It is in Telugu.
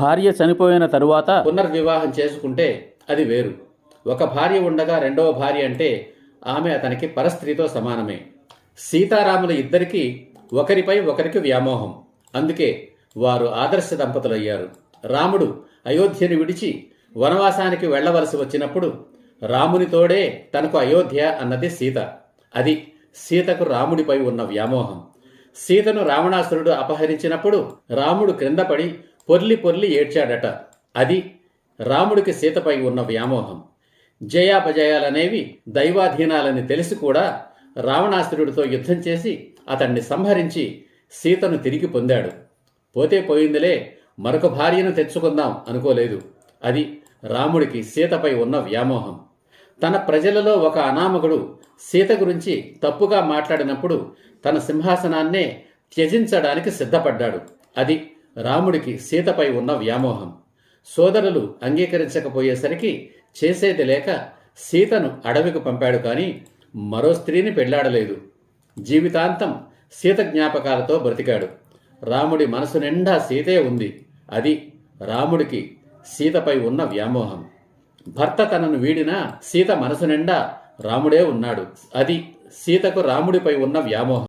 భార్య చనిపోయిన తరువాత పునర్వివాహం చేసుకుంటే అది వేరు. ఒక భార్య ఉండగా రెండవ భార్య అంటే ఆమె అతనికి పరస్త్రీతో సమానమే. సీతారాముల ఇద్దరికీ ఒకరిపై ఒకరికి వ్యామోహం. అందుకే వారు ఆదర్శ దంపతులయ్యారు. రాముడు అయోధ్యను విడిచి వనవాసానికి వెళ్లవలసి వచ్చినప్పుడు రాముని తోడే తనకు అయోధ్య అన్నది సీత. అది సీతకు రాముడిపై ఉన్న వ్యామోహం. సీతను రావణాసురుడు అపహరించినప్పుడు రాముడు క్రిందపడి పొర్లి పొర్లి ఏడ్చాడట. అది రాముడికి సీతపై ఉన్న వ్యామోహం. జయాపజయాలనేవి దైవాధీనాలని తెలిసి కూడా రావణాసురుడితో యుద్ధం చేసి అతన్ని సంహరించి సీతను తిరిగి పొందాడు. పోతే పోయిందిలే, మరొక భార్యను తెచ్చుకుందాం అనుకోలేదు. అది రాముడికి సీతపై ఉన్న వ్యామోహం. తన ప్రజలలో ఒక అనామకుడు సీత గురించి తప్పుగా మాట్లాడినప్పుడు తన సింహాసనాన్నే త్యజించడానికి సిద్ధపడ్డాడు. అది రాముడికి సీతపై ఉన్న వ్యామోహం. సోదరులు అంగీకరించకపోయేసరికి చేసేది లేక సీతను అడవికి పంపాడు. కానీ మరో స్త్రీని పెళ్లాడలేదు. జీవితాంతం సీత జ్ఞాపకాలతో బ్రతికాడు. రాముడి మనసు నిండా సీతే ఉంది. అది రాముడికి సీతపై ఉన్న వ్యామోహం. భర్త తనను వీడినా సీత మనసు నిండా రాముడే ఉన్నాడు. అది సీతకు రాముడిపై ఉన్న వ్యామోహం.